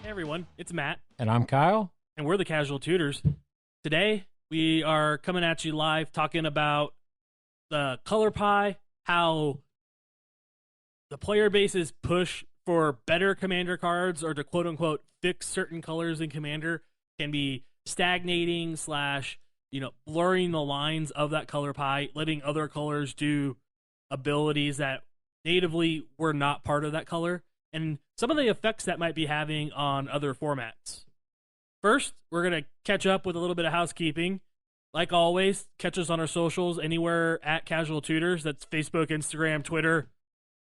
Hey everyone, it's Matt, And I'm Kyle. and we're the Casual Tutors. Today, we are coming at you live talking about the color pie, how the player base's push for better commander cards or to quote unquote fix certain colors in commander can be stagnating slash, blurring the lines of that color pie, letting other colors do abilities that natively were not part of that color, and some of the effects that might be having on other formats. First, we're going to catch up with a little bit of housekeeping. Like always, catch us on our socials anywhere at Casual Tutors. That's Facebook, Instagram, Twitter.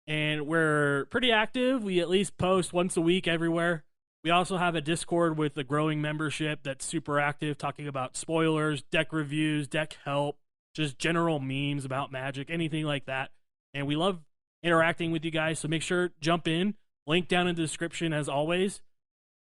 And we're pretty active. We at least post once a week everywhere. We also have a Discord with a growing membership that's super active, talking about spoilers, deck reviews, deck help, just general memes about Magic, anything like that. And we love interacting with you guys, so make sure jump in. Link down in the description as always.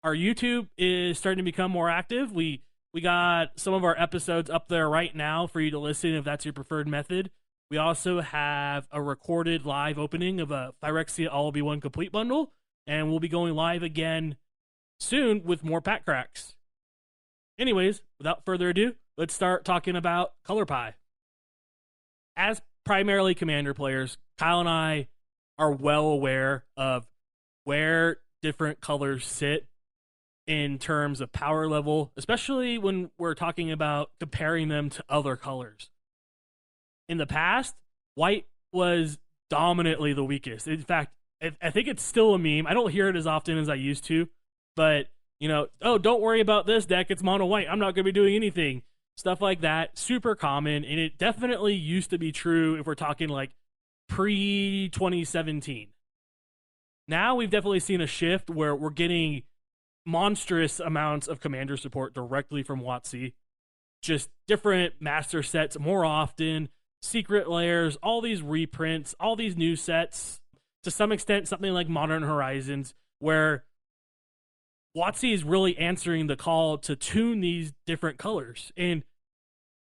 Our YouTube is starting to become more active. We got some of our episodes up there right now for you to listen if that's your preferred method. We also have a recorded live opening of a Phyrexia All-Be-One Complete Bundle, and we'll be going live again soon with more pack cracks. Anyways, without further ado, let's start talking about Color Pie. As primarily Commander players, Kyle and I are well aware of where different colors sit in terms of power level, especially when we're talking about comparing them to other colors. In the past, white was dominantly the weakest. In fact, I think it's still a meme. I don't hear it as often as I used to, but, oh, don't worry about this deck. It's mono white. I'm not going to be doing anything. Stuff like that. Super common, and it definitely used to be true if we're talking like pre-2017. Now we've definitely seen a shift where we're getting monstrous amounts of commander support directly from WotC. Just different master sets more often, secret layers, all these reprints, all these new sets. To some extent, something like Modern Horizons, where WotC is really answering the call to tune these different colors. And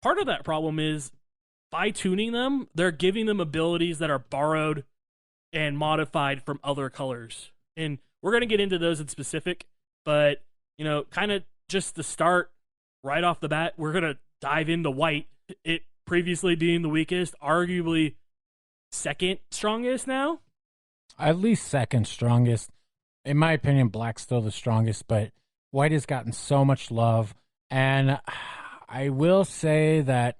part of that problem is by tuning them, they're giving them abilities that are borrowed and modified from other colors. And we're going to get into those in specific, but, kind of just to start right off the bat, we're going to dive into white. It previously being the weakest, arguably second strongest now. At least second strongest. In my opinion, black's still the strongest, but white has gotten so much love. And I will say that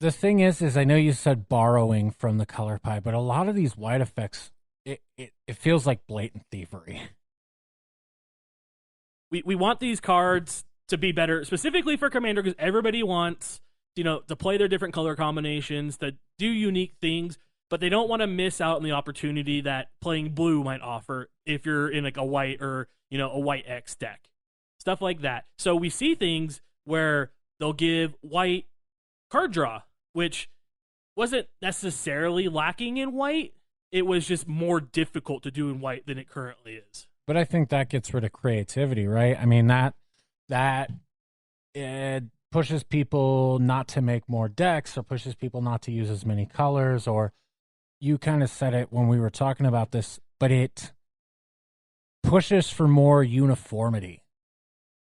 the thing is I know you said borrowing from the color pie, but a lot of these white effects, it feels like blatant thievery. We want these cards to be better, specifically for Commander, because everybody wants, to play their different color combinations, to do unique things, but they don't want to miss out on the opportunity that playing blue might offer if you're in like a white or, a white X deck. Stuff like that. So we see things where they'll give white card draw, which wasn't necessarily lacking in white. It was just more difficult to do in white than it currently is. But I think that gets rid of creativity, right? I mean, that it pushes people not to make more decks, or pushes people not to use as many colors, or you kind of said it when we were talking about this, but it pushes for more uniformity,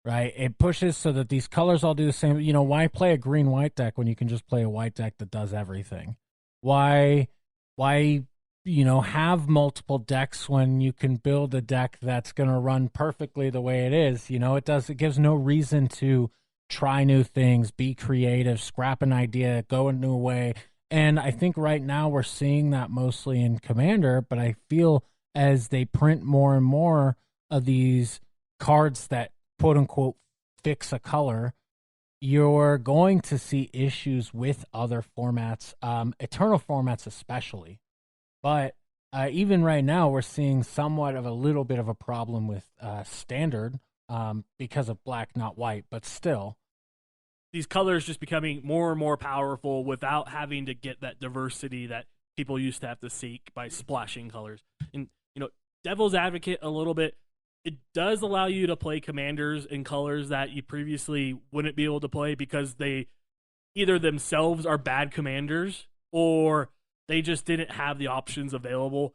right? It pushes so that these colors all do the same. Why play a green-white deck when you can just play a white deck that does everything? Why have multiple decks when you can build a deck that's going to run perfectly the way it is? It gives no reason to try new things, be creative, scrap an idea, go a new way. And I think right now we're seeing that mostly in Commander, but I feel as they print more and more of these cards that quote unquote fix a color, you're going to see issues with other formats, Eternal formats especially. But even right now, we're seeing somewhat of a little bit of a problem with Standard because of black, not white, but still. These colors just becoming more and more powerful without having to get that diversity that people used to have to seek by splashing colors. And, devil's advocate a little bit, it does allow you to play commanders in colors that you previously wouldn't be able to play because they either themselves are bad commanders or they just didn't have the options available.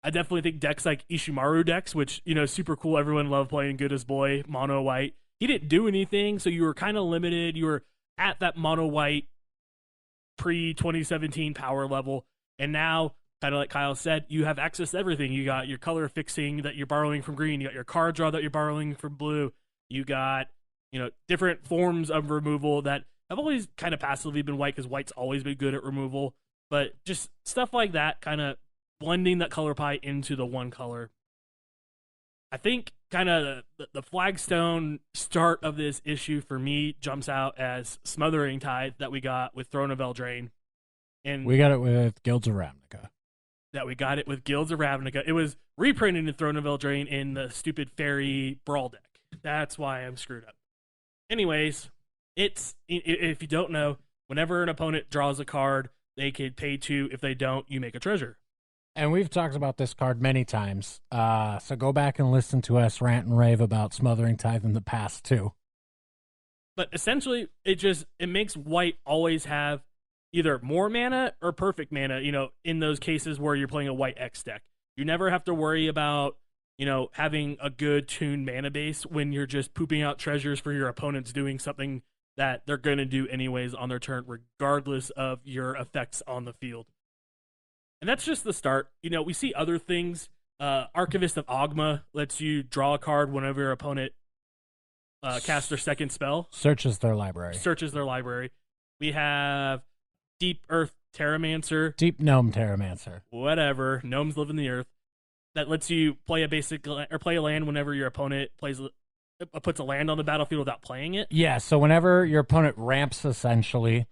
I definitely think decks like Ishimaru decks, which, super cool. Everyone loved playing Good as Boy, mono white. He didn't do anything, so you were kind of limited. You were at that mono white pre 2017 power level. And now, kind of like Kyle said, you have access to everything. You got your color fixing that you're borrowing from green. You got your card draw that you're borrowing from blue. You got, different forms of removal that have always kind of passively been white because white's always been good at removal. But just stuff like that, kind of blending that color pie into the one color. I think kind of the flagstone start of this issue for me jumps out as Smothering Tide that we got with Throne of Eldraine. And we got it with Guilds of Ravnica. It was reprinted in Throne of Eldraine in the stupid fairy brawl deck. That's why I'm screwed up. Anyways, if you don't know, whenever an opponent draws a card, they can pay 2. If they don't, you make a treasure. And we've talked about this card many times. So go back and listen to us rant and rave about Smothering Tithe in the past, too. But essentially, it makes white always have either more mana or perfect mana, in those cases where you're playing a white X deck. You never have to worry about, having a good tuned mana base when you're just pooping out treasures for your opponents doing something that they're going to do anyways on their turn, regardless of your effects on the field. And that's just the start. We see other things. Archivist of Ogma lets you draw a card whenever your opponent casts their second spell. Searches their library. We have Deep Earth Terramancer. Deep Gnome Terramancer. Whatever. Gnomes live in the earth. That lets you play play a land whenever your opponent puts a land on the battlefield without playing it. Yeah, so whenever your opponent ramps, essentially,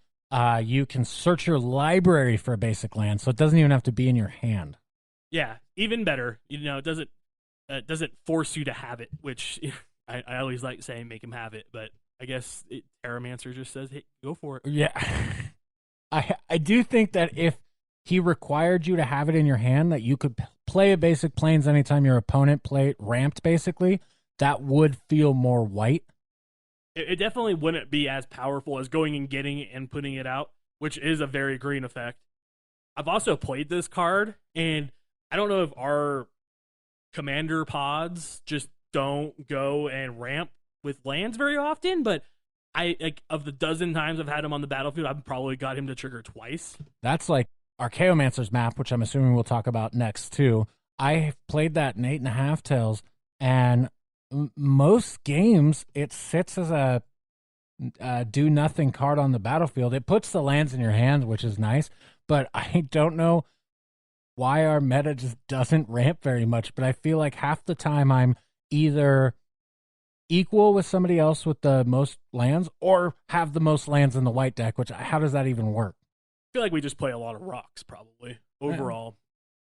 you can search your library for a basic land, so it doesn't even have to be in your hand. Yeah, even better. It doesn't force you to have it, which I always like saying make him have it, but I guess Terramancer just says, hey, go for it. Yeah. I do think that if he required you to have it in your hand, that you could play a basic plains anytime your opponent ramped, basically, that would feel more white. It definitely wouldn't be as powerful as going and getting it and putting it out, which is a very green effect. I've also played this card, and I don't know if our commander pods just don't go and ramp with lands very often, but of the dozen times I've had him on the battlefield, I've probably got him to trigger twice. That's like Archaeomancer's map, which I'm assuming we'll talk about next, too. I played that in 8.5 Tails, and most games, it sits as a do-nothing card on the battlefield. It puts the lands in your hand, which is nice, but I don't know why our meta just doesn't ramp very much, but I feel like half the time I'm either equal with somebody else with the most lands or have the most lands in the white deck, which how does that even work? I feel like we just play a lot of rocks, probably, overall.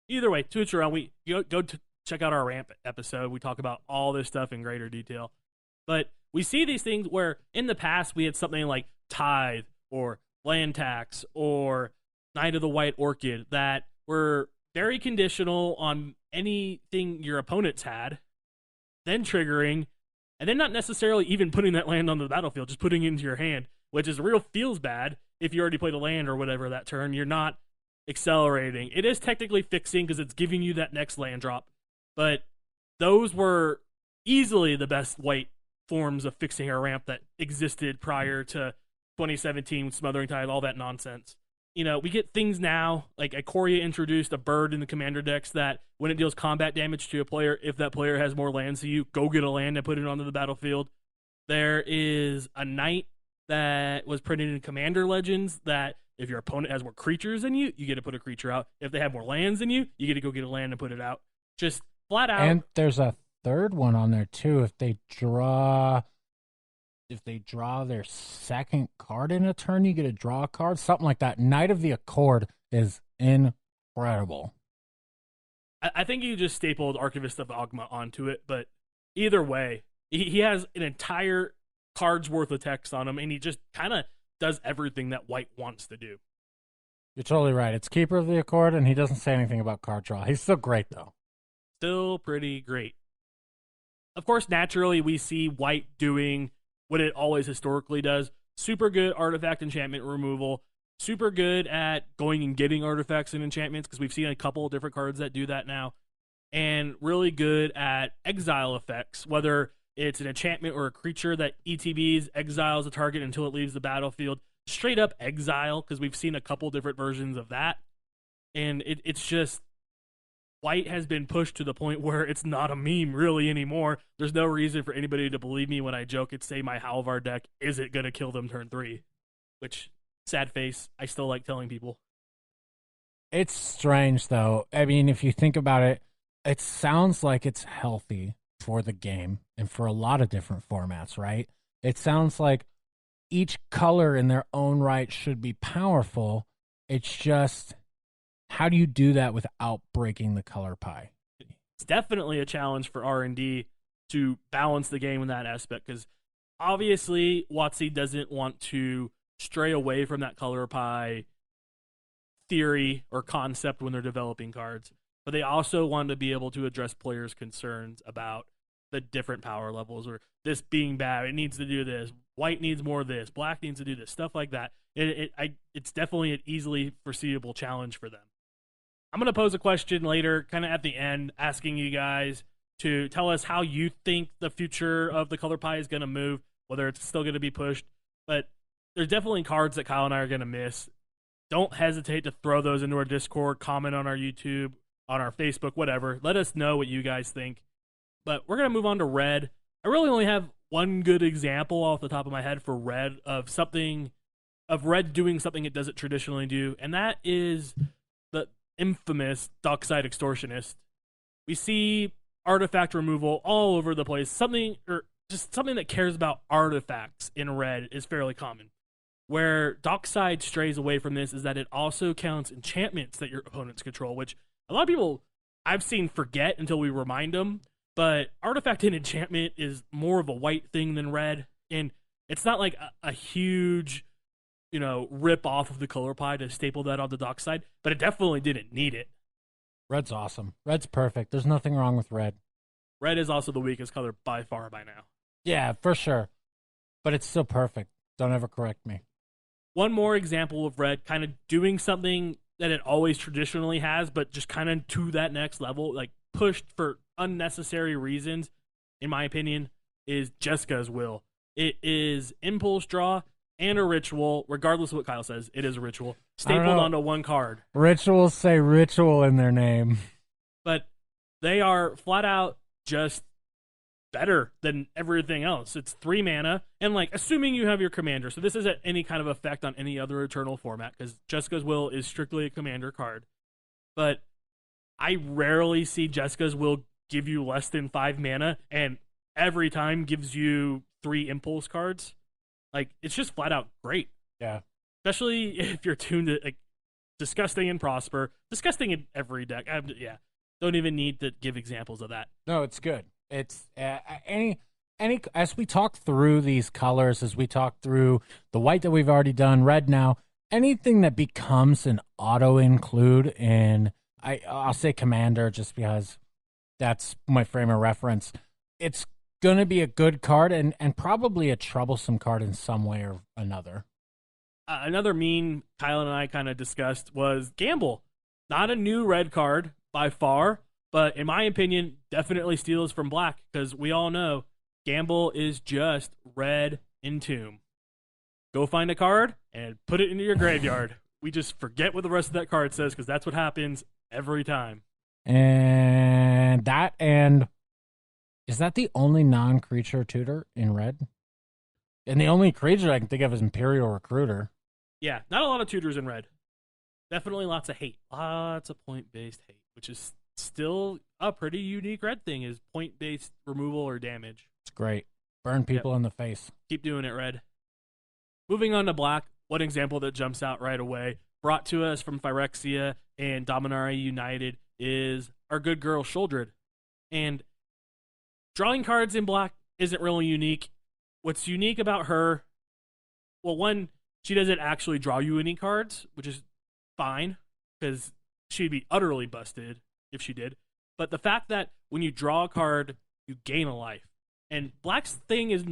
Yeah. Either way, to each your own. We go to check out our ramp episode. We talk about all this stuff in greater detail. But we see these things where in the past we had something like Tithe or Land Tax or Knight of the White Orchid that were very conditional on anything your opponents had, then triggering, and then not necessarily even putting that land on the battlefield, just putting it into your hand, which is feels bad if you already played a land or whatever that turn. You're not accelerating. It is technically fixing because it's giving you that next land drop, but those were easily the best white forms of fixing a ramp that existed prior to 2017 with Smothering Tide, all that nonsense. We get things now, like Ikoria introduced a bird in the commander decks that when it deals combat damage to a player, if that player has more lands to you, go get a land and put it onto the battlefield. There is a knight that was printed in Commander Legends that if your opponent has more creatures than you, you get to put a creature out. If they have more lands than you get to go get a land and put it out. Just flat out. And there's a third one on there too. If they draw their second card in a turn, you get to draw a card, something like that. Knight of the Accord is incredible. I think you just stapled Archivist of Ogma onto it, but either way, he has an entire card's worth of text on him, and he just kind of does everything that white wants to do. You're totally right. It's Keeper of the Accord, and he doesn't say anything about card draw. He's still great, though. Still pretty great. Of course, naturally, we see white doing what it always historically does. Super good artifact enchantment removal. Super good at going and getting artifacts and enchantments, because we've seen a couple of different cards that do that now. and really good at exile effects, whether it's an enchantment or a creature that ETBs, exiles a target until it leaves the battlefield. Straight up exile, because we've seen a couple different versions of that. And it's just, white has been pushed to the point where it's not a meme really anymore. There's no reason for anybody to believe me when I joke and say my Halvar deck isn't going to kill them turn 3. Which, sad face, I still like telling people. It's strange, though. I mean, if you think about it, it sounds like it's healthy for the game and for a lot of different formats, right? It sounds like each color in their own right should be powerful. It's just, how do you do that without breaking the color pie? It's definitely a challenge for R&D to balance the game in that aspect, because obviously WotC doesn't want to stray away from that color pie theory or concept when they're developing cards, but they also want to be able to address players' concerns about the different power levels, or this being bad, it needs to do this, white needs more of this, black needs to do this, stuff like that. It's definitely an easily foreseeable challenge for them. I'm going to pose a question later, kind of at the end, asking you guys to tell us how you think the future of the color pie is going to move, whether it's still going to be pushed. But there's definitely cards that Kyle and I are going to miss. Don't hesitate to throw those into our Discord, comment on our YouTube, on our Facebook, whatever. Let us know what you guys think. But we're going to move on to red. I really only have one good example off the top of my head for red of red doing something it doesn't traditionally do, and that is the infamous Dockside Extortionist. We see artifact removal all over the place. Something that cares about artifacts in red is fairly common. Where Dockside strays away from this is that it also counts enchantments that your opponents control, which a lot of people I've seen forget until we remind them. But artifact and enchantment is more of a white thing than red, and it's not like a huge, rip off of the color pie to staple that on the Dockside, but it definitely didn't need it. Red's awesome. Red's perfect. There's nothing wrong with red. Red is also the weakest color by far by now. Yeah, for sure. But it's still perfect. Don't ever correct me. One more example of red kind of doing something that it always traditionally has, but just kind of to that next level, like pushed for unnecessary reasons, in my opinion, is Jessica's Will. It is impulse draw and a ritual, regardless of what Kyle says. It is a ritual stapled onto one card. Rituals say ritual in their name, but they are flat out just better than everything else. It's 3 mana, and assuming you have your commander, so this isn't any kind of effect on any other Eternal format, because Jessica's Will is strictly a commander card. But I rarely see Jessica's Will give you less than 5 mana, and every time gives you 3 impulse cards. It's just flat out great. Yeah. Especially if you're tuned to Disgusting and Prosper. Disgusting in every deck. Don't even need to give examples of that. No, it's good. It's any as we talk through these colors, as we talk through the white that we've already done, red now, anything that becomes an auto include in, I'll say commander just because that's my frame of reference. It's going to be a good card and probably a troublesome card in some way or another. Another meme Kyle and I kind of discussed was Gamble. Not a new red card by far, but in my opinion, definitely steals from black, because we all know Gamble is just red Entomb. Go find a card and put it into your graveyard. We just forget what the rest of that card says, because that's what happens every time. And is that the only non-creature tutor in red? And the only creature I can think of is Imperial Recruiter. Yeah, not a lot of tutors in red. Definitely lots of hate. Lots of point-based hate, which is still a pretty unique red thing, is point-based removal or damage. It's great. Burn people in the face. Keep doing it, red. Moving on to black, one example that jumps out right away, brought to us from Phyrexia and Dominaria United, is our good girl Shuldred. And drawing cards in black isn't really unique. What's unique about her, well, one, she doesn't actually draw you any cards, which is fine, because she'd be utterly busted if she did. But the fact that when you draw a card, you gain a life. And black's thing is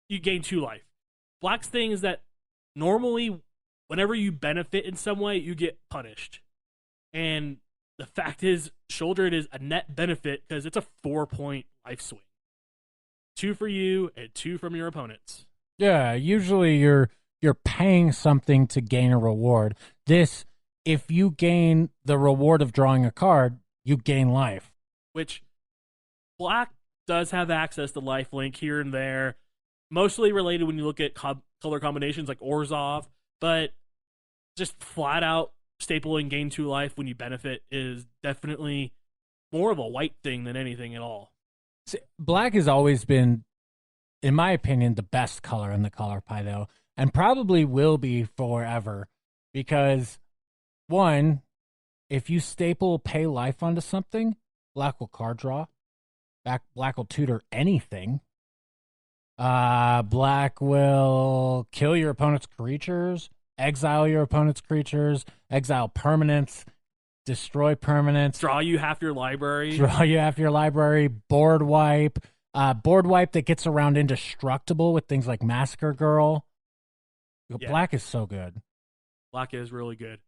you gain 2 life. Black's thing is that normally, whenever you benefit in some way, you get punished. And the fact is, shoulder it is a net benefit because it's a 4-point life swing. 2 for you and 2 from your opponents. Yeah, usually you're paying something to gain a reward. This, if you gain the reward of drawing a card, you gain life. Which black does have access to lifelink here and there, mostly related when you look at color combinations like Orzhov, but just flat out stapling gain 2 life when you benefit is definitely more of a white thing than anything at all. See, black has always been, in my opinion, the best color in the color pie, though, and probably will be forever, because, one, if you staple pay life onto something, black will card draw. Black will tutor anything. Black will kill your opponent's creatures, exile your opponent's creatures, exile permanents, destroy permanents, Draw you half your library. board wipe. Board wipe that gets around indestructible with things like Massacre Girl. Yeah. Black is so good. Black is really good.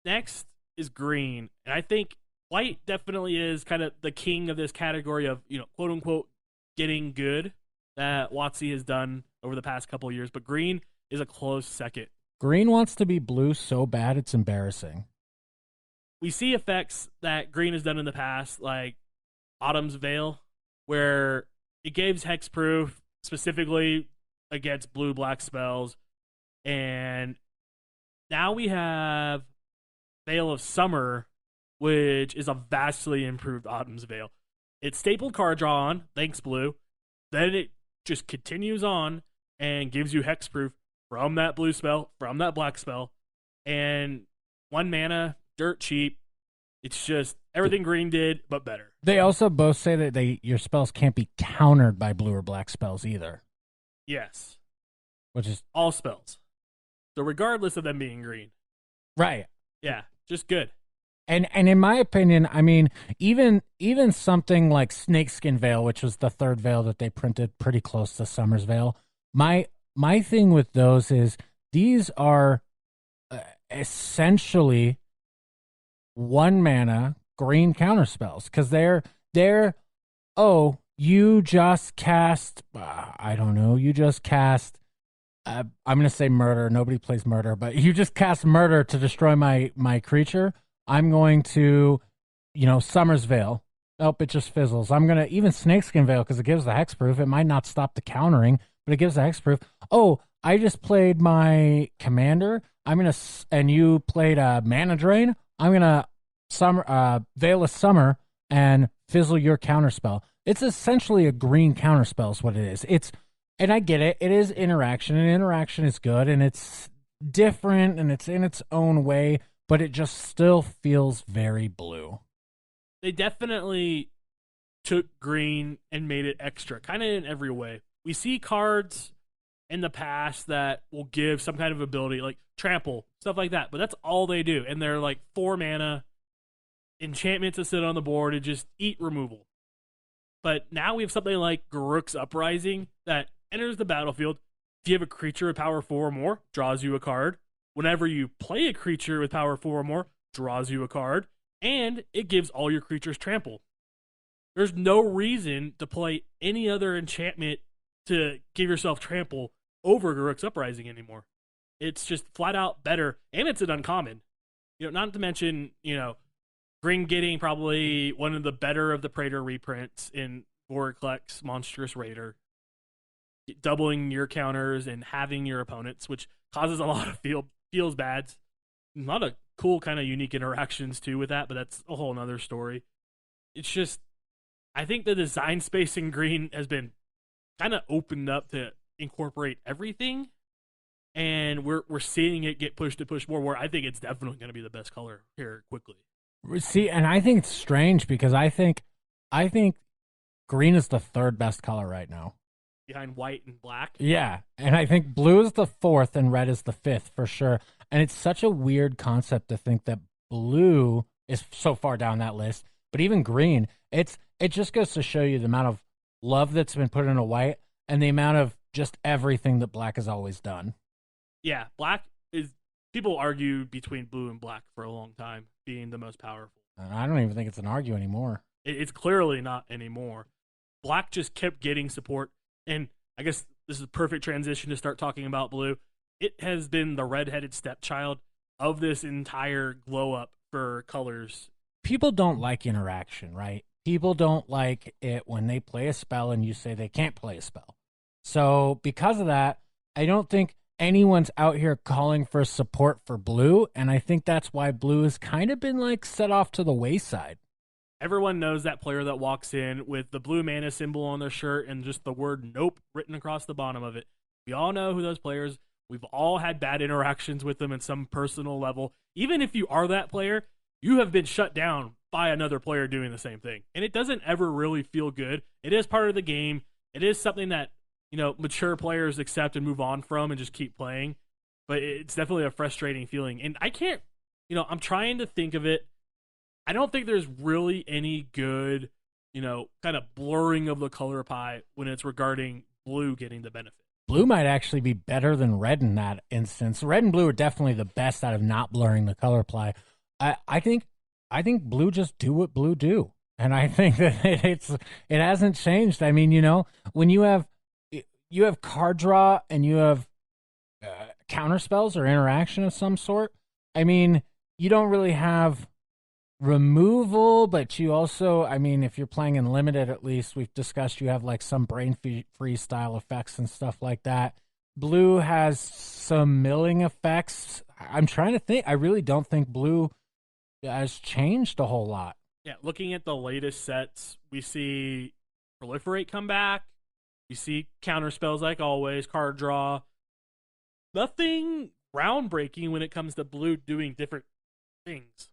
Next is green. And I think white definitely is kind of the king of this category of, quote unquote, getting good that WotC has done over the past couple of years. But green is a close second. Green wants to be blue so bad it's embarrassing. We see effects that green has done in the past, like Autumn's Veil, where it gives hexproof specifically against blue-black spells. And now we have Veil of Summer, which is a vastly improved Autumn's Veil. It's stapled card draw on, thanks blue. Then it just continues on and gives you hexproof from that blue spell, from that black spell. And 1 mana, dirt cheap. It's just everything green did, but better. They also both say that your spells can't be countered by blue or black spells either. Yes. Which is all spells. So regardless of them being green. Right. Yeah, just good. And in my opinion, I mean, even something like Snakeskin Veil, which was the 3rd veil that they printed pretty close to Summer's Veil, my thing with those is these are essentially 1 mana green counter spells, because they're you just cast I'm gonna say murder. Nobody plays murder, but you just cast murder to destroy my creature. I'm going to, Summer's Veil. Nope, it just fizzles. I'm gonna even Snakeskin Veil because it gives the hexproof. It might not stop the countering, but it gives the hexproof. Oh, I just played my commander. And you played a mana drain. I'm gonna Veil of Summer and fizzle your counterspell. It's essentially a green counterspell is what it is. And I get it. It is interaction, and interaction is good, and it's different, and it's in its own way, but it just still feels very blue. They definitely took green and made it extra, kind of in every way. We see cards in the past that will give some kind of ability, like trample, stuff like that, but that's all they do. And they're like 4 mana enchantments to sit on the board and just eat removal. But now we have something like Garruk's Uprising that enters the battlefield. If you have a creature with power 4 or more, draws you a card. Whenever you play a creature with power 4 or more, draws you a card. And it gives all your creatures trample. There's no reason to play any other enchantment to give yourself trample over Garruk's Uprising anymore. It's just flat out better, and it's an uncommon. Not to mention, green getting probably one of the better of the Praetor reprints in Voraclex Monstrous Raider. Doubling your counters and having your opponents, which causes a lot of feels bad. A lot of cool kind of unique interactions too with that, but that's a whole nother story. It's just, I think the design space in green has been kind of opened up to incorporate everything, and we're seeing it get pushed to push more, where I think it's definitely going to be the best color here quickly. See, and I think it's strange because I think green is the 3rd best color right now. Behind white and black? Yeah, and I think blue is the 4th and red is the 5th for sure. And it's such a weird concept to think that blue is so far down that list, but even green, it just goes to show you the amount of love that's been put into white and the amount of just everything that black has always done. Yeah, black is, people argue between blue and black for a long time being the most powerful. I don't even think it's an argue anymore. It's clearly not anymore. Black just kept getting support, and I guess this is a perfect transition to start talking about blue. It has been the redheaded stepchild of this entire glow up for colors. People don't like interaction, right? People don't like it when they play a spell and you say they can't play a spell. So because of that, I don't think anyone's out here calling for support for blue, and I think that's why blue has kind of been like set off to the wayside. Everyone knows that player that walks in with the blue mana symbol on their shirt and just the word nope written across the bottom of it. We all know who those players. We've all had bad interactions with them at some personal level. Even if you are that player, you have been shut down by another player doing the same thing. And it doesn't ever really feel good. It is part of the game. It is something that, mature players accept and move on from and just keep playing. But it's definitely a frustrating feeling. And I can't, I'm trying to think of it. I don't think there's really any good, kind of blurring of the color pie when it's regarding blue getting the benefit. Blue might actually be better than red in that instance. Red and blue are definitely the best out of not blurring the color pie. I think blue just do what blue do, and I think that it hasn't changed. I mean, when you have card draw and you have counter spells or interaction of some sort, I mean, you don't really have removal, but you also, I mean, if you're playing in limited, at least we've discussed, you have like some brain freeze style effects and stuff like that. Blue has some milling effects. I'm trying to think. I really don't think blue has changed a whole lot. Yeah, looking at the latest sets, we see proliferate come back. We see counter spells like always, card draw. Nothing groundbreaking when it comes to blue doing different things.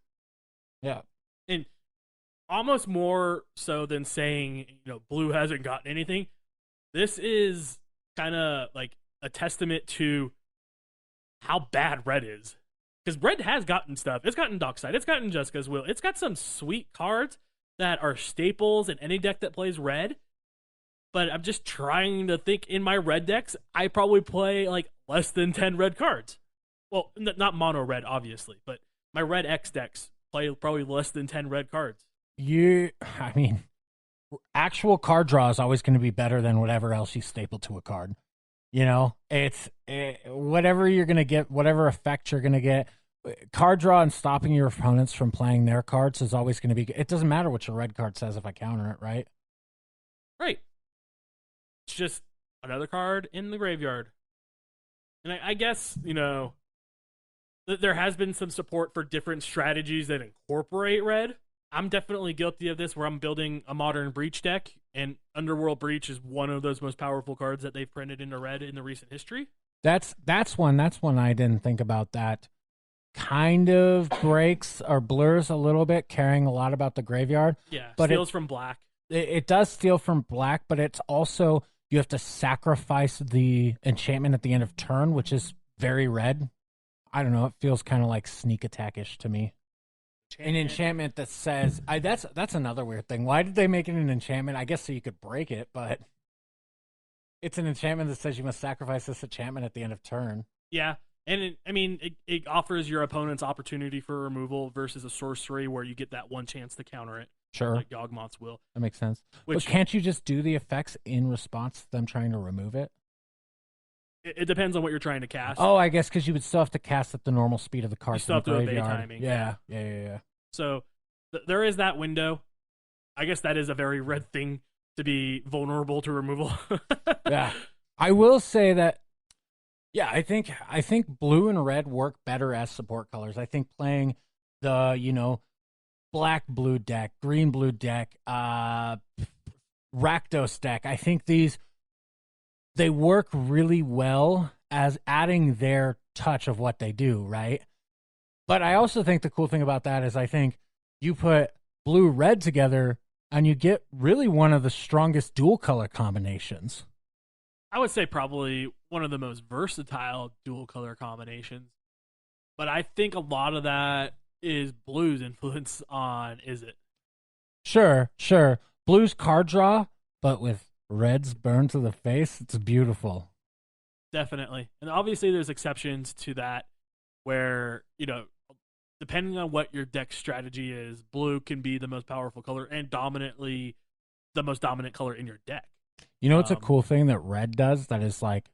Yeah. And almost more so than saying, blue hasn't gotten anything. This is kind of like a testament to how bad red is. Because red has gotten stuff. It's gotten Dockside. It's gotten Jessica's Will. It's got some sweet cards that are staples in any deck that plays red. But I'm just trying to think, in my red decks, I probably play like less than 10 red cards. Well, not mono red, obviously, but my red X decks play probably less than 10 red cards. I mean, actual card draw is always going to be better than whatever else you staple to a card. It's whatever you're going to get, whatever effect you're going to get. Card draw and stopping your opponents from playing their cards is always going to be good. It doesn't matter what your red card says if I counter it, right? Right. It's just another card in the graveyard. And I guess, there has been some support for different strategies that incorporate red. I'm definitely guilty of this, where I'm building a modern Breach deck, and Underworld Breach is one of those most powerful cards that they've printed into red in the recent history. That's one I didn't think about. That kind of breaks or blurs a little bit, caring a lot about the graveyard. Yeah, but steals from black. It does steal from black, but it's also, you have to sacrifice the enchantment at the end of turn, which is very red. I don't know. It feels kind of like sneak attack-ish to me. An enchantment that says, that's another weird thing. Why did they make it an enchantment? I guess so you could break it, but it's an enchantment that says you must sacrifice this enchantment at the end of turn. Yeah, and it offers your opponent's opportunity for removal versus a sorcery where you get that one chance to counter it. Sure. Like Yawgmoth's Will. That makes sense. But can't you just do the effects in response to them trying to remove it? It depends on what you're trying to cast. Oh, I guess because you would still have to cast at the normal speed of the card. You still have to obey timing. Yeah. So there is that window. I guess that is a very red thing, to be vulnerable to removal. Yeah. I will say that, yeah, I think blue and red work better as support colors. I think playing the, black blue deck, green blue deck, Rakdos deck, I think they work really well as adding their touch of what they do, right? But I also think the cool thing about that is I think you put blue red together and you get really one of the strongest dual color combinations. I would say probably one of the most versatile dual color combinations. But I think a lot of that is blue's influence on Izzet. Sure. Blue's card draw, but with red's burn to the face, it's beautiful. Definitely. And obviously there's exceptions to that where, depending on what your deck strategy is, blue can be the most powerful color and dominantly the most dominant color in your deck. You know, it's a cool thing that red does that is like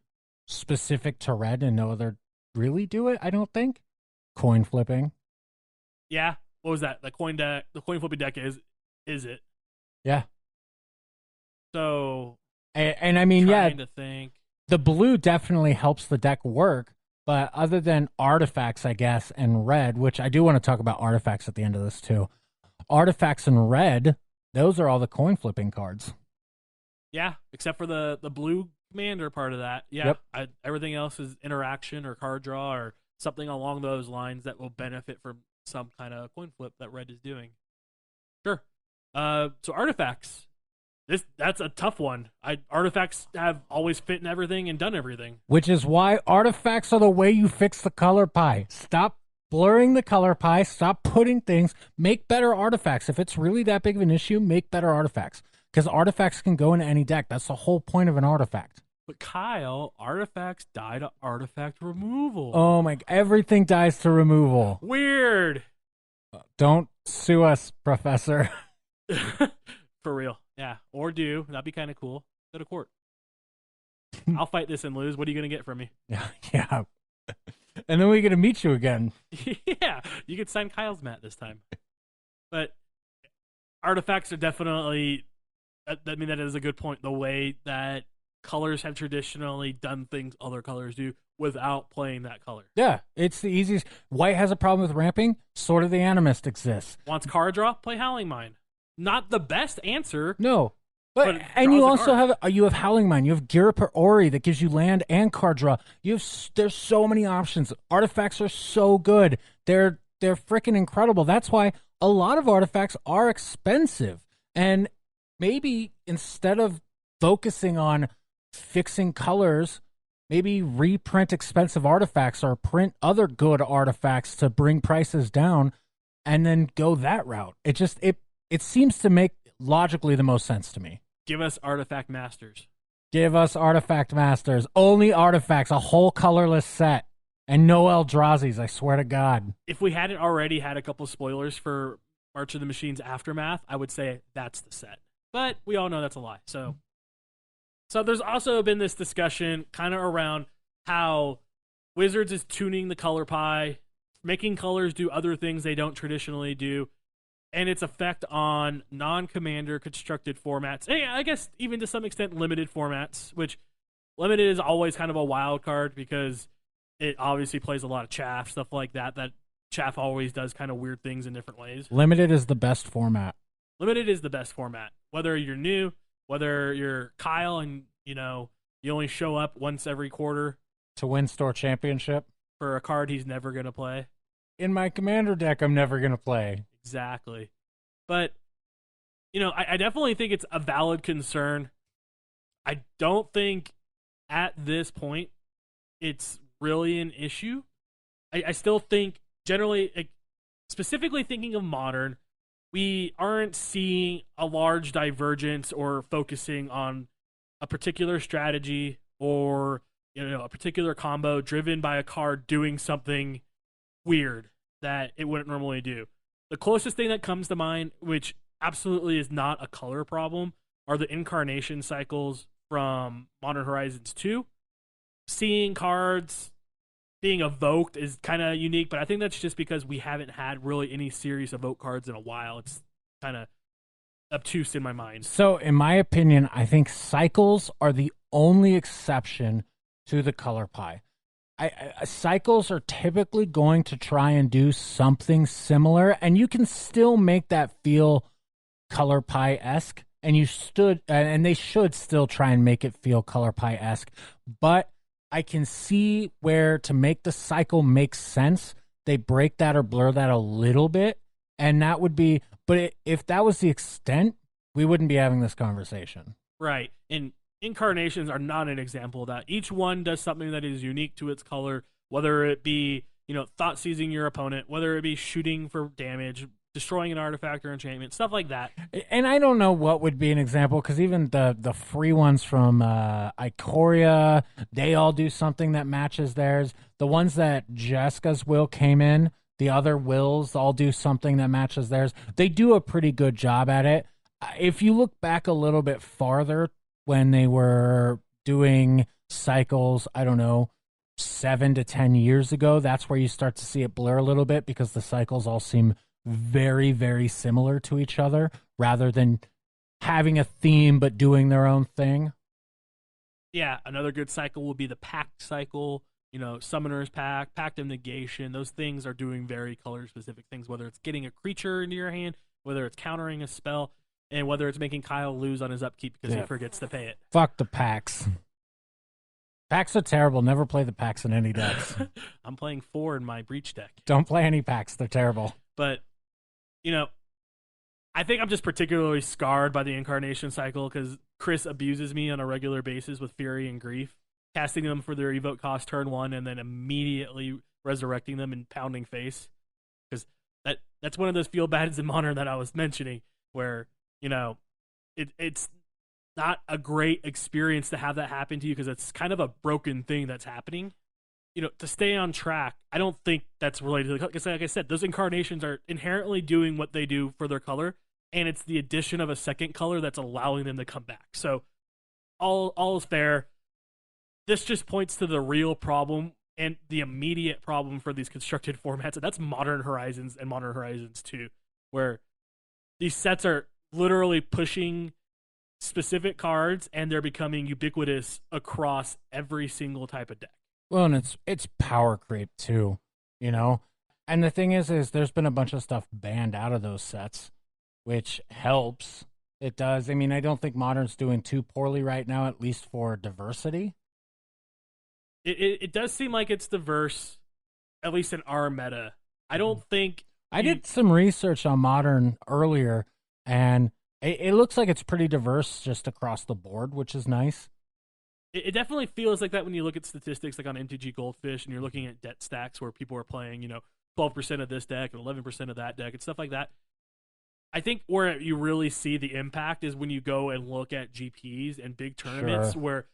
specific to red and no other really do it, I don't think. Coin flipping. Yeah. What was that? The coin flipping deck is it? Yeah. So, and I mean, yeah, to think. The blue definitely helps the deck work, but other than artifacts, I guess, and red, which I do want to talk about artifacts at the end of this too. Artifacts and red, those are all the coin flipping cards. Yeah, except for the blue commander part of that. Yeah, yep. Everything else is interaction or card draw or something along those lines that will benefit from some kind of coin flip that red is doing. Sure. So artifacts. That's a tough one. Artifacts have always fit in everything and done everything. Which is why artifacts are the way you fix the color pie. Stop blurring the color pie. Stop putting things. Make better artifacts. If it's really that big of an issue, make better artifacts. Because artifacts can go into any deck. That's the whole point of an artifact. But Kyle, artifacts die to artifact removal. Oh my! Everything dies to removal. Weird. Don't sue us, Professor. For real. Yeah. Or do. That'd be kind of cool. Go to court. I'll fight this and lose. What are you going to get from me? Yeah. And then we're going to meet you again. Yeah. You could sign Kyle's mat this time. But artifacts are definitely, I mean, that is a good point. The way that colors have traditionally done things other colors do without playing that color. Yeah. It's the easiest. White has a problem with ramping. Sword of the Animist exists. Wants card draw? Play Howling Mine. Not the best answer. No. But and you also have Howling Mine. You have Girapur Ori that gives you land and card draw. There's so many options. Artifacts are so good. They're freaking incredible. That's why a lot of artifacts are expensive. And maybe instead of focusing on fixing colors, maybe reprint expensive artifacts or print other good artifacts to bring prices down and then go that route. It seems to make logically the most sense to me. Give us Artifact Masters. Give us Artifact Masters. Only artifacts, a whole colorless set. And no Eldrazi's, I swear to God. If we hadn't already had a couple spoilers for March of the Machines Aftermath, I would say that's the set. But we all know that's a lie. So there's also been this discussion kind of around how Wizards is tuning the color pie, making colors do other things they don't traditionally do, and its effect on non-commander constructed formats. And I guess even to some extent limited formats, which limited is always kind of a wild card because it obviously plays a lot of chaff, stuff like that. That chaff always does kind of weird things in different ways. Limited is the best format. Limited is the best format. Whether you're new, whether you're Kyle and, you only show up once every quarter to win store championship for a card he's never going to play. In my commander deck, I'm never going to play. Exactly. But, I definitely think it's a valid concern. I don't think at this point it's really an issue. I still think generally, specifically thinking of Modern, we aren't seeing a large divergence or focusing on a particular strategy or, a particular combo driven by a card doing something weird that it wouldn't normally do. The closest thing that comes to mind, which absolutely is not a color problem, are the incarnation cycles from Modern Horizons 2. Seeing cards being evoked is kind of unique, but I think that's just because we haven't had really any serious evoke cards in a while. It's kind of obtuse in my mind. So, in my opinion, I think cycles are the only exception to the color pie. Cycles are typically going to try and do something similar, and you can still make that feel color pie-esque, and they should still try and make it feel color pie-esque. But I can see where to make the cycle make sense, they break that or blur that a little bit, and that would be. But if that was the extent, we wouldn't be having this conversation. Right, and incarnations are not an example of that. Each one does something that is unique to its color, whether it be, thought seizing your opponent, whether it be shooting for damage, destroying an artifact or enchantment, stuff like that. And I don't know what would be an example, because even the free ones from Ikoria, they all do something that matches theirs. The ones that Jessica's will came in, the other wills all do something that matches theirs. They do a pretty good job at it. If you look back a little bit farther when they were doing cycles, I don't know, 7 to 10 years ago, that's where you start to see it blur a little bit because the cycles all seem very, very similar to each other rather than having a theme but doing their own thing. Yeah, another good cycle would be the pact cycle. Summoner's Pact, Pact of Negation. Those things are doing very color specific things, whether it's getting a creature into your hand, whether it's countering a spell, and whether it's making Kyle lose on his upkeep because he forgets to pay it. Fuck the packs. Packs are terrible. Never play the packs in any decks. I'm playing 4 in my Breach deck. Don't play any packs. They're terrible. But, I think I'm just particularly scarred by the Incarnation cycle because Chris abuses me on a regular basis with Fury and Grief, casting them for their evoke cost turn 1 and then immediately resurrecting them and pounding face. Because that's one of those feel bads in Modern that I was mentioning where, it's not a great experience to have that happen to you because it's kind of a broken thing that's happening. To stay on track, I don't think that's related to like I said, those incarnations are inherently doing what they do for their color, and it's the addition of a second color that's allowing them to come back. So all is fair. This just points to the real problem and the immediate problem for these constructed formats, and that's Modern Horizons and Modern Horizons 2, where these sets are literally pushing specific cards and they're becoming ubiquitous across every single type of deck. Well, and it's power creep too, And the thing is there's been a bunch of stuff banned out of those sets, which helps. It does. I mean, I don't think Modern's doing too poorly right now, at least for diversity. It does seem like it's diverse, at least in our meta. I don't think... I did some research on Modern earlier, and it looks like it's pretty diverse just across the board, which is nice. It definitely feels like that when you look at statistics like on MTG Goldfish and you're looking at debt stacks where people are playing, 12% of this deck and 11% of that deck and stuff like that. I think where you really see the impact is when you go and look at GPs and big tournaments where,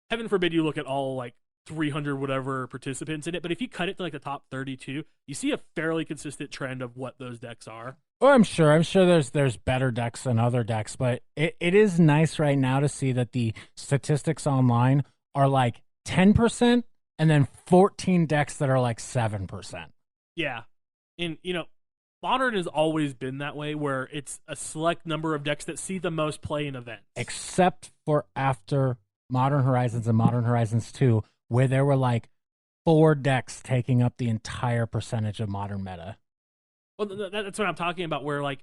heaven forbid you look at all like 300 whatever participants in it, but if you cut it to like the top 32, you see a fairly consistent trend of what those decks are. Well, I'm sure there's better decks than other decks, but it is nice right now to see that the statistics online are like 10% and then 14 decks that are like 7%. Yeah. And, Modern has always been that way where it's a select number of decks that see the most play in events. Except for after Modern Horizons and Modern Horizons 2, where there were like 4 decks taking up the entire percentage of Modern meta. Well, that's what I'm talking about, where, like,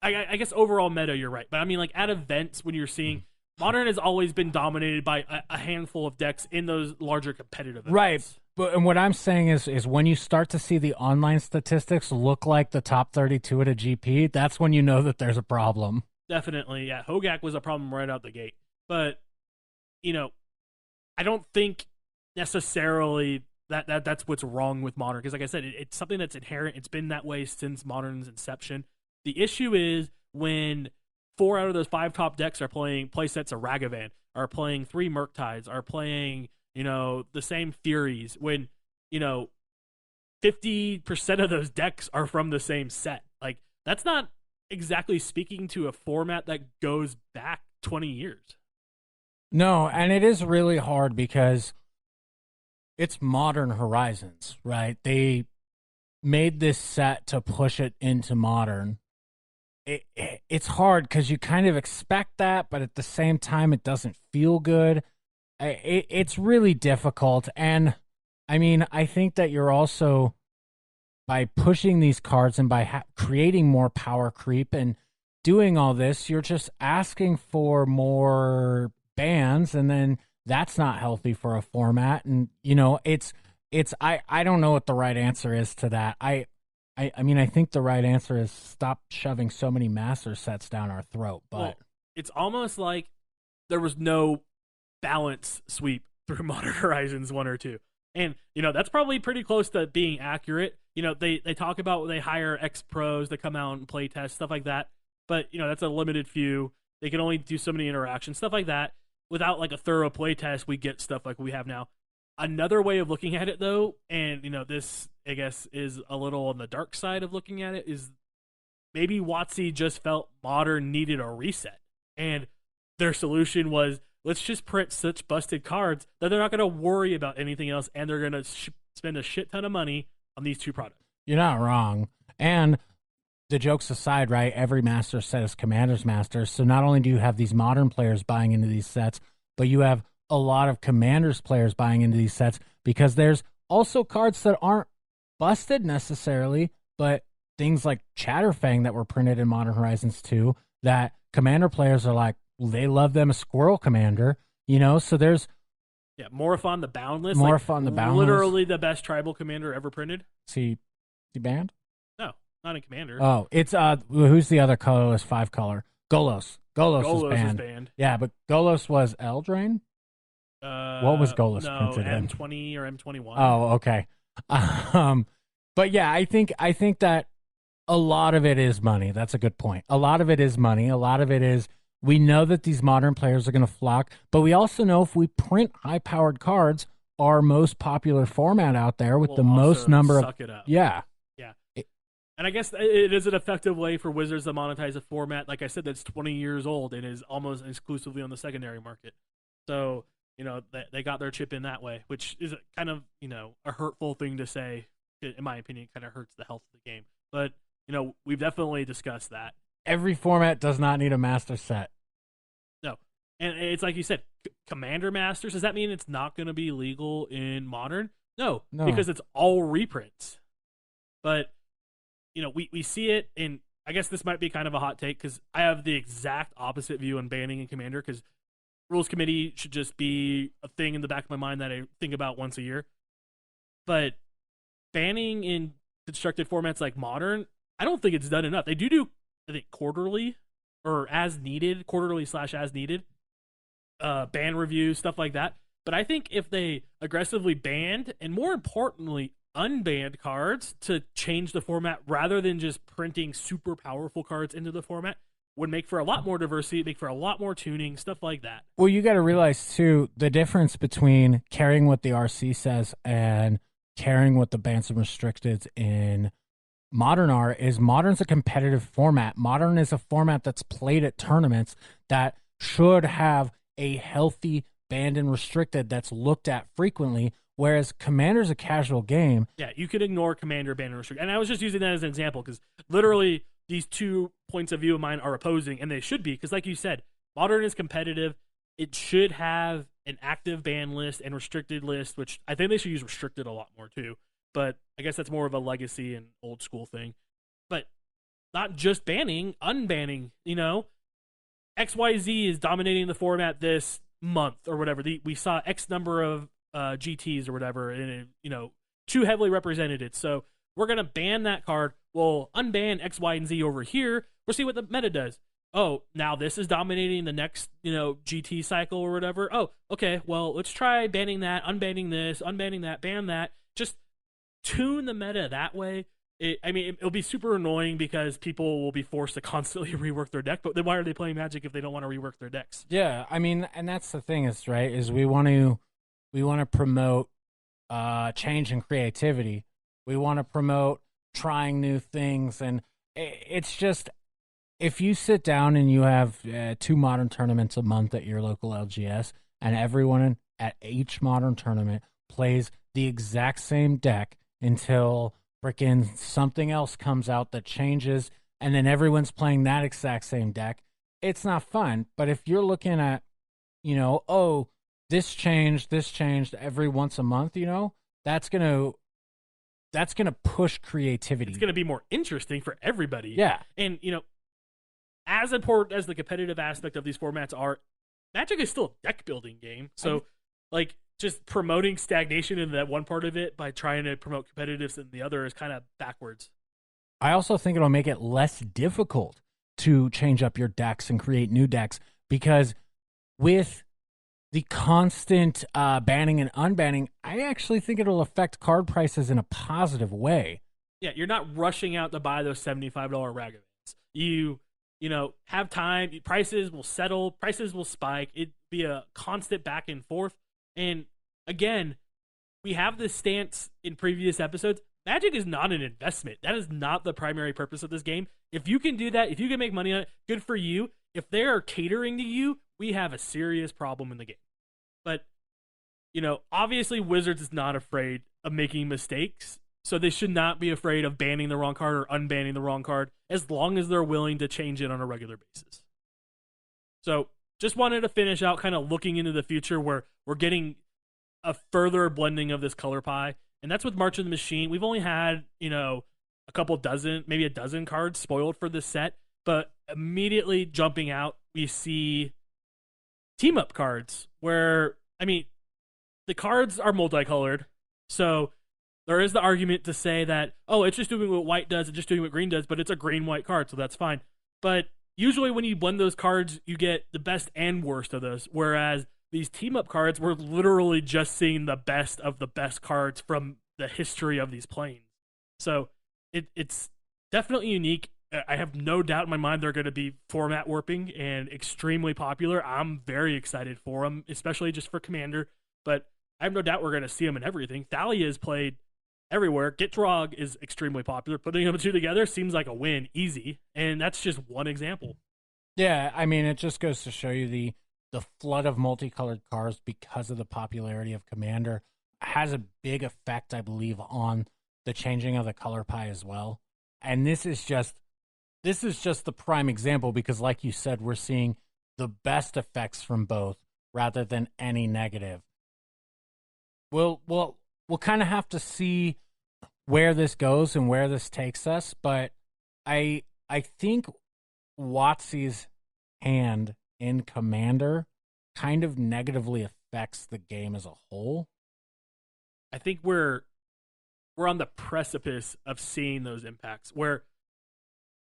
I guess overall meta, you're right. But, I mean, like, at events, when you're seeing... Modern has always been dominated by a handful of decks in those larger competitive events. Right. And what I'm saying is when you start to see the online statistics look like the top 32 at a GP, that's when you know that there's a problem. Definitely, yeah. Hogak was a problem right out the gate. But, I don't think necessarily... That's what's wrong with Modern, because like I said, it's something that's inherent. It's been that way since Modern's inception. The issue is when 4 out of those 5 top decks are playing playsets of Ragavan, are playing 3 Murktides, are playing, the same Furies, when, 50% of those decks are from the same set. Like, that's not exactly speaking to a format that goes back 20 years. No, and it is really hard because it's Modern Horizons, right? They made this set to push it into Modern. It's hard because you kind of expect that, but at the same time, it doesn't feel good. It's really difficult. And, I mean, I think that you're also, by pushing these cards and by creating more power creep and doing all this, you're just asking for more bans, and then that's not healthy for a format. And, I don't know what the right answer is to that. I mean, I think the right answer is stop shoving so many master sets down our throat. But it's almost like there was no balance sweep through Modern Horizons 1 or 2. And, that's probably pretty close to being accurate. They talk about they hire ex-pros to come out and play test, stuff like that. But, that's a limited few. They can only do so many interactions, stuff like that. Without like a thorough play test, we get stuff like we have now. Another way of looking at it, though, and this I guess is a little on the dark side of looking at it is maybe WotC just felt Modern needed a reset, and their solution was let's just print such busted cards that they're not going to worry about anything else, and they're going to spend a shit ton of money on these two products. You're not wrong. And the jokes aside, right? Every master set is Commander's Masters. So not only do you have these Modern players buying into these sets, but you have a lot of Commander's players buying into these sets because there's also cards that aren't busted necessarily, but things like Chatterfang that were printed in Modern Horizons 2 that Commander players are like, well, they love them a Squirrel Commander, you know? So there's... Yeah, Morophon the Boundless. Morophon the Boundless. Literally the best tribal commander ever printed. Is he banned? No, not in Commander. Oh, it's who's the other colorless 5-color? Golos. Golos was banned. Yeah, but Golos was Eldraine? What was Golos printed in? M20 or M21. Oh, okay. But yeah, I think that a lot of it is money. That's a good point. A lot of it is money. A lot of it is we know that these Modern players are going to flock, but we also know if we print high-powered cards, our most popular format out there with the most number of... Suck it up. Yeah. Yeah. And I guess it is an effective way for Wizards to monetize a format, like I said, that's 20 years old and is almost exclusively on the secondary market. So, you know, they got their chip in that way, which is kind of, you know, a hurtful thing to say. In my opinion, it kind of hurts the health of the game. But, you know, we've definitely discussed that. Every format does not need a master set. No. And it's like you said, Commander Masters, does that mean it's not going to be legal in Modern? No, because it's all reprints. But, you know, we see it, and I guess this might be kind of a hot take because I have the exact opposite view on banning in Commander because Rules Committee should just be a thing in the back of my mind that I think about once a year. But banning in constructed formats like Modern, I don't think it's done enough. They do I think, quarterly or as needed, quarterly/as needed, ban reviews, stuff like that. But I think if they aggressively banned and more importantly, unbanned cards to change the format rather than just printing super powerful cards into the format would make for a lot more diversity, make for a lot more tuning, stuff like that. Well, you got to realize, too, the difference between caring what the RC says and caring what the bans and restricted in Modern are is Modern's a competitive format. Modern is a format that's played at tournaments that should have a healthy banned and restricted that's looked at frequently, whereas Commander's a casual game. Yeah, you could ignore Commander, banned, and restricted. And I was just using that as an example because literally these 2 points of view of mine are opposing, and they should be because, like you said, Modern is competitive. It should have an active ban list and restricted list, which I think they should use restricted a lot more too. But I guess that's more of a legacy and old school thing. But not just banning, unbanning, you know. XYZ is dominating the format this month or whatever. We saw X number of GTs or whatever, and you know, too heavily represented it. So we're going to ban that card. We'll unban X, Y, and Z over here. We'll see what the meta does. Oh, now this is dominating the next, you know, GT cycle or whatever. Oh, okay, well, let's try banning that, unbanning this, unbanning that, ban that. Just tune the meta that way. It'll be super annoying because people will be forced to constantly rework their deck, but then why are they playing Magic if they don't want to rework their decks? Yeah, I mean, and that's the thing is, right, is we want to promote change and creativity. We want to promote trying new things, and it's just, if you sit down and you have 2 Modern tournaments a month at your local LGS, and everyone at each Modern tournament plays the exact same deck until frickin' something else comes out that changes, and then everyone's playing that exact same deck, it's not fun. But if you're looking at, you know, oh, this changed every once a month, you know, that's gonna push creativity. It's gonna be more interesting for everybody. Yeah. And, you know, as important as the competitive aspect of these formats are, Magic is still a deck building game. So, like, just promoting stagnation in that one part of it by trying to promote competitiveness in the other is kind of backwards. I also think it'll make it less difficult to change up your decks and create new decks, because with the constant banning and unbanning, I actually think it'll affect card prices in a positive way. Yeah, you're not rushing out to buy those $75 Ragavans. You know, have time. Prices will settle. Prices will spike. It'd be a constant back and forth. And again, we have this stance in previous episodes. Magic is not an investment. That is not the primary purpose of this game. If you can do that, if you can make money on it, good for you. If they are catering to you, we have a serious problem in the game. But, obviously Wizards is not afraid of making mistakes, so they should not be afraid of banning the wrong card or unbanning the wrong card as long as they're willing to change it on a regular basis. So just wanted to finish out kind of looking into the future where we're getting a further blending of this color pie. And that's with March of the Machine. We've only had, a couple dozen, maybe a dozen cards spoiled for this set. But immediately jumping out, we see team-up cards where, the cards are multicolored. So there is the argument to say that, it's just doing what white does, it's just doing what green does, but it's a green-white card, so that's fine. But usually when you blend those cards, you get the best and worst of those, whereas these team-up cards, we're literally just seeing the best of the best cards from the history of these planes. So it's definitely unique. I have no doubt in my mind they're going to be format warping and extremely popular. I'm very excited for them, especially just for Commander, but I have no doubt we're going to see them in everything. Thalia is played everywhere. Gitrog is extremely popular. Putting them two together seems like a win, easy, and that's just one example. Yeah, it just goes to show you the flood of multicolored cards because of the popularity of Commander has a big effect, I believe, on the changing of the color pie as well. And this is just the prime example because, like you said, we're seeing the best effects from both rather than any negative. We'll kind of have to see where this goes and where this takes us, but I think WotC's hand in Commander kind of negatively affects the game as a whole. I think we're on the precipice of seeing those impacts where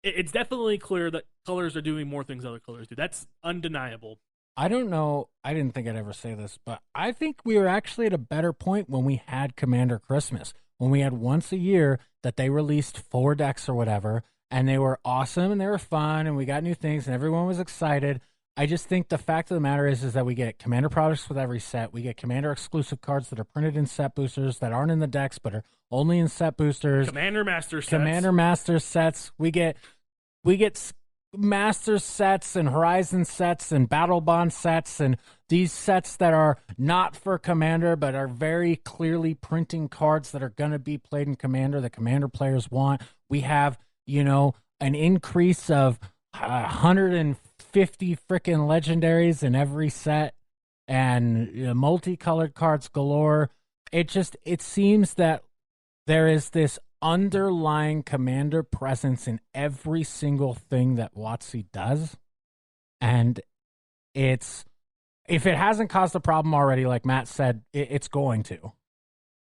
it's definitely clear that colors are doing more things other colors do. That's undeniable. I don't know. I didn't think I'd ever say this, but I think we were actually at a better point when we had Commander Christmas, when we had once a year that they released 4 decks or whatever, and they were awesome and they were fun and we got new things and everyone was excited. I just think the fact of the matter is that we get Commander products with every set. We get Commander exclusive cards that are printed in set boosters that aren't in the decks but are only in set boosters. Commander Master sets. Commander Master sets. We get Master sets and Horizon sets and Battle Bond sets and these sets that are not for Commander but are very clearly printing cards that are going to be played in Commander that Commander players want. We have, an increase of 150 freaking legendaries in every set and multicolored cards galore. It seems that there is this underlying Commander presence in every single thing that WotC does, and if it hasn't caused a problem already, like Matt said, it's going to.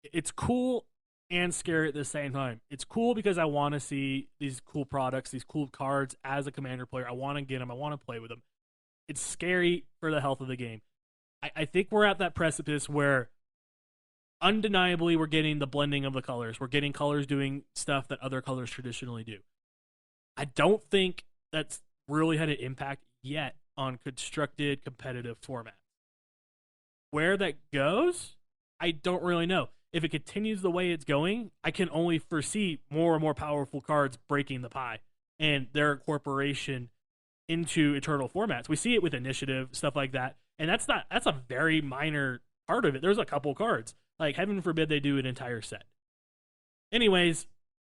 It's cool and scary at the same time. It's cool because I want to see these cool products, these cool cards as a Commander player. I want to get them. I want to play with them. It's scary for the health of the game. I think we're at that precipice where undeniably we're getting the blending of the colors. We're getting colors doing stuff that other colors traditionally do. I don't think that's really had an impact yet on constructed competitive formats. Where that goes, I don't really know. If it continues the way it's going, I can only foresee more and more powerful cards breaking the pie and their incorporation into eternal formats. We see it with Initiative, stuff like that. And that's a very minor part of it. There's a couple cards. Like, heaven forbid they do an entire set. Anyways,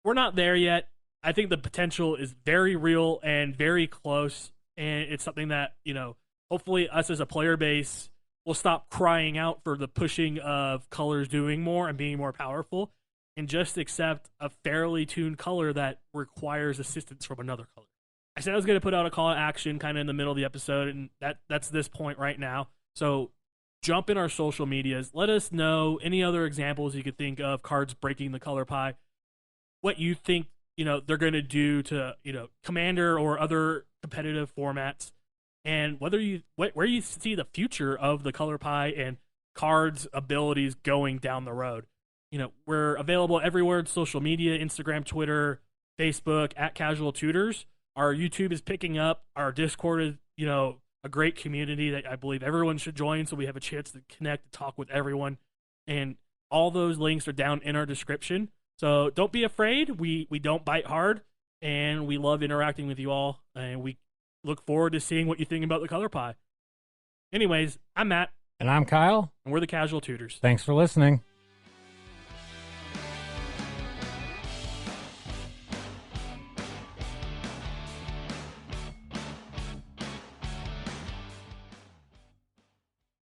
we're not there yet. I think the potential is very real and very close. And it's something that, hopefully us as a player base will stop crying out for the pushing of colors doing more and being more powerful and just accept a fairly tuned color that requires assistance from another color. I said I was going to put out a call to action kind of in the middle of the episode, and that's this point right now. So jump in our social medias. Let us know any other examples you could think of cards breaking the color pie, what you think they're going to do to Commander or other competitive formats, and where you see the future of the color pie and cards abilities going down the road. We're available everywhere: social media, Instagram, Twitter, Facebook, @Casual Tutors. Our YouTube is picking up. Our Discord is a great community that I believe everyone should join, so we have a chance to connect and talk with everyone. And all those links are down in our description. So don't be afraid. We don't bite hard, and we love interacting with you all, and we look forward to seeing what you think about the color pie. Anyways, I'm Matt. And I'm Kyle. And we're the Casual Tutors. Thanks for listening.